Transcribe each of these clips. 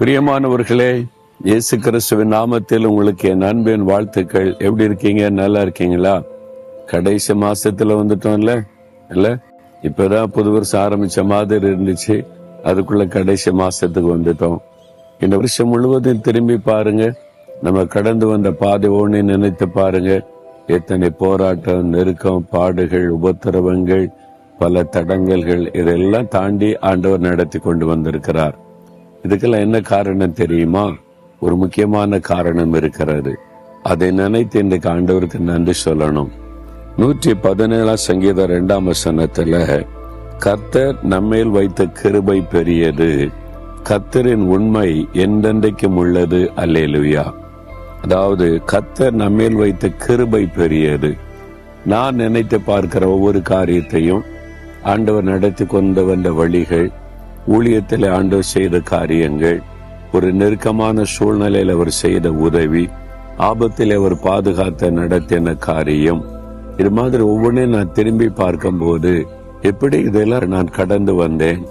பிரியமானவர்களே, இயேசு கிறிஸ்துவின் நாமத்தில் உங்களுக்கு என் அன்பின் வாழ்த்துக்கள். எப்படி இருக்கீங்க? நல்லா இருக்கீங்களா? கடைசி மாசத்துல வந்துட்டோம்ல இல்ல? இப்பதான் புது வருஷம் ஆரம்பிச்ச மாதிரி இருந்துச்சு. அதுக்குள்ள கடைசி மாசத்துக்கு வந்துட்டோம். இந்த வருஷம் முழுவதும் திரும்பி பாருங்க. நம்ம கடந்து வந்த பாதை ஒண்ணு நினைத்து பாருங்க. எத்தனை போராட்டம், நெருக்கம், பாடுகள், உபத்திரவங்கள், பல தடங்கல்கள், இதெல்லாம் தாண்டி ஆண்டவர் நடத்தி கொண்டு வந்திருக்கிறார். இதுக்கெல்லாம் என்ன காரணம் தெரியுமா? ஒரு முக்கியமான காரணம் இருக்கிறது. அதை நினைத்து இன்றைக்கு ஆண்டவருக்கு நன்றி சொல்லணும். 117 சங்கீதம் 2 வசனத்துல, கர்த்தர் நம்மேல் வைத்த கிருபை பெரியது, கர்த்தரின் உண்மை என்றென்றைக்கும் உள்ளது, அல்லேலூயா. அதாவது கர்த்தர் நம்மேல் வைத்த கிருபை பெரியது. நான் நினைத்து பார்க்கிற ஒவ்வொரு காரியத்தையும், ஆண்டவர் நடத்தி கொண்டு வந்த வழிகள், ஊழியத்தில் ஆண்டவர் செய்த காரியங்கள், ஒரு நெருக்கமான சூழ்நிலையில் அவர் செய்த உதவி, ஆபத்தில் அவர் பாதுகாத்த நடத்தின காரியம், இது மாதிரி ஒவ்வொன்றையும் நான் திரும்பி பார்க்கும் போது, எப்படி இதெல்லாம் நான் கடந்து வந்தேன்,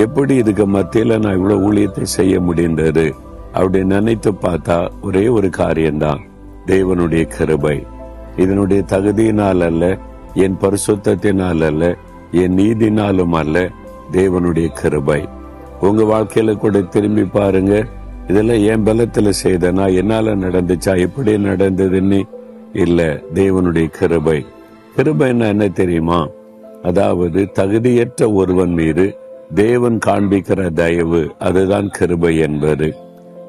எப்படி இதுக்கு மத்தியில நான் இவ்வளவு ஊழியத்தை செய்ய முடிந்தது அப்படி நினைத்து பார்த்தா ஒரே ஒரு காரியம்தான், தேவனுடைய கிருபை. இதனுடைய தகுதியினால் அல்ல, என் பரிசுத்தத்தினால் அல்ல, என் நீதினாலும் அல்ல, தேவனுடைய கிருபை. உங்க வாழ்க்கையில கூட திரும்பி பாருங்க. இதெல்லாம் என் பலத்துல செய்தனா, என்னால நடந்துச்சா, எப்படி நடந்ததுன்னு இல்ல, தேவனுடைய கிருபை. கிருபைன்னா என்ன தெரியுமா? அதாவது தகுதியற்ற ஒருவன் மீது தேவன் காண்பிக்கிற தயவு, அதுதான் கிருபை என்பது.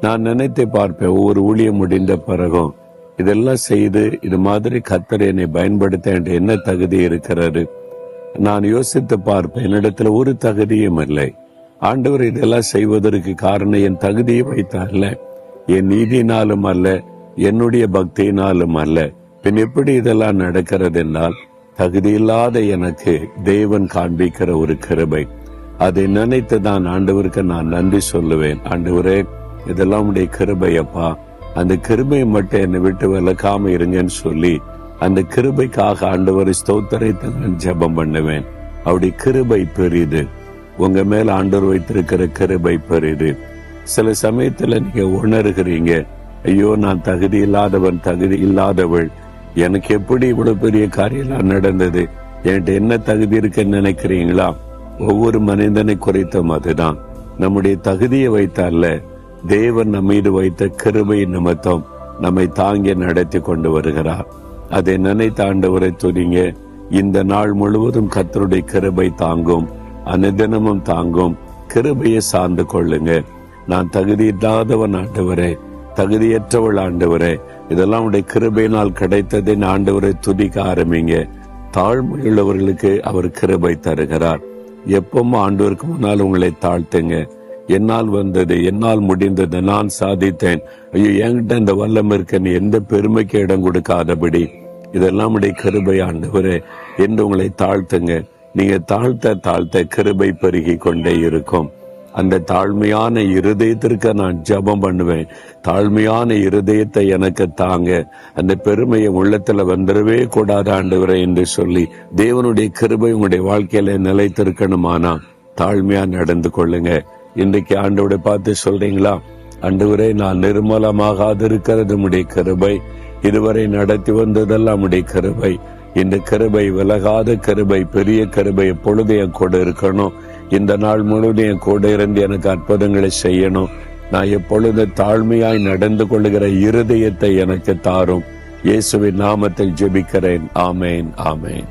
நான் நினைத்து பார்ப்பேன், ஒவ்வொரு ஊழியம் முடிந்த பிறகும் இதெல்லாம் செய்து இது மாதிரி கர்த்தர் என்னை பயன்படுத்த என்ன தகுதி இருக்கிறது? நான் யோசித்து பார்ப்பேன், என்னிடத்துல ஒரு தகுதியும் இல்லை. ஆண்டவர் இதெல்லாம் செய்வதற்கு காரணம் என் தகுதியை வைத்தார்ல, என் நீதினாலும் அல்ல, என்னுடைய பக்தியினாலும் அல்ல. பின் எப்படி இதெல்லாம் நடக்கிறது என்றால், தகுதியில்லாத எனக்கு தேவன் காண்பிக்கிற ஒரு கிருபை. அதை நினைத்து தான் ஆண்டவருக்கு நான் நன்றி சொல்லுவேன். ஆண்டவரே, இதெல்லாம் உடைய கிருபையப்பா, அந்த கிருபையை மட்டும் என்னை விட்டு விலக்காம இருங்கன்னு சொல்லி அந்த கிருபைக்காக ஆண்டவரை ஸ்தோத்திரத்தை நான் ஜெபம் பண்ணுவேன். அவருடைய கிருபை பெரிது. உங்க மேல ஆண்டவர் வைத்திருக்கிற கிருபை பெரிது. சில சமயத்துல நீங்க உணர்கிறீங்க, ஐயோ நான் தகுதி இல்லாதவன், தகுதி இல்லாதவள், எனக்கு எப்படி இவ்வளவு பெரிய காரியம் நடந்தது, என்கிட்ட என்ன தகுதி இருக்குன்னு நினைக்கிறீங்களா? ஒவ்வொரு மனிதனை குறித்தும் அதுதான். நம்முடைய தகுதியை வைத்தால, தேவன் நம்ம மீது வைத்த கிருபை நிமித்தம் நம்மை தாங்கி நடத்தி கொண்டு வருகிறார். அதை நினைத்த ஆண்டவரை துதிங்க. இந்த நாள் முழுவதும் கர்த்தருடைய கிருபை தாங்கும், அனுதினமும் தாங்கும். கிருபையை சார்ந்து கொள்ளுங்க. நான் தகுதி இல்லாதவன் ஆண்டவரே, தகுதியற்றவள் ஆண்டவரே, இதெல்லாம் உடைய கிருபையினால் கிடைத்ததை ஆண்டவரை துதிக்க ஆரம்பிங்க. தாழ்மையுள்ளவர்களுக்கு அவர் கிருபை தருகிறார். எப்பவும் ஆண்டவருக்கு முன்னால் உங்களை தாழ்த்துங்க. என்னால் வந்தது, என்னால் முடிந்தது, நான் சாதித்தேன், ஐயோ என்கிட்ட இந்த வல்லம் இருக்கன்னு எந்த பெருமைக்கு இடம் கொடுக்காதபடி, இதெல்லாம் உடைய கிருபை ஆண்டவரே என்று உங்களை தாழ்த்துங்க. நீங்க தாழ்த்த தாழ்த்த கிருபை பெருகி கொண்டே இருக்கும். அந்த தாழ்மையான இருதயத்திற்கு நான் ஜெபம் பண்ணுவேன். தாழ்மையான இருதயத்தை எனக்கு தாங்க, அந்த பெருமையை உள்ளத்துல வந்துடவே கூடாது ஆண்டவரே என்று சொல்லி, தேவனுடைய கிருபை உங்களுடைய வாழ்க்கையில நிலைத்திருக்கணுமானா தாழ்மையா நடந்து கொள்ளுங்க. இன்றைக்கு ஆண்டவரை பார்த்து சொல்றீங்களா, ஆண்டவரே நான் நிர்மலமாகாது இருக்கிறது உம்முடைய கிருபை, இதுவரை நடத்தி வந்ததெல்லாம் உம்முடைய கிருபை, இந்த கிருபை விலகாத கிருபை, பெரிய கிருபை எப்பொழுது என் கூட இருக்கணும், இந்த நாள் முழுவதும் என் கூட இருந்து எனக்கு அற்புதங்களை செய்யணும், நான் எப்பொழுது தாழ்மையாய் நடந்து கொள்ளுகிற இருதயத்தை எனக்கு தாரும். இயேசுவின் நாமத்தில் ஜெபிக்கிறேன். ஆமேன், ஆமேன்.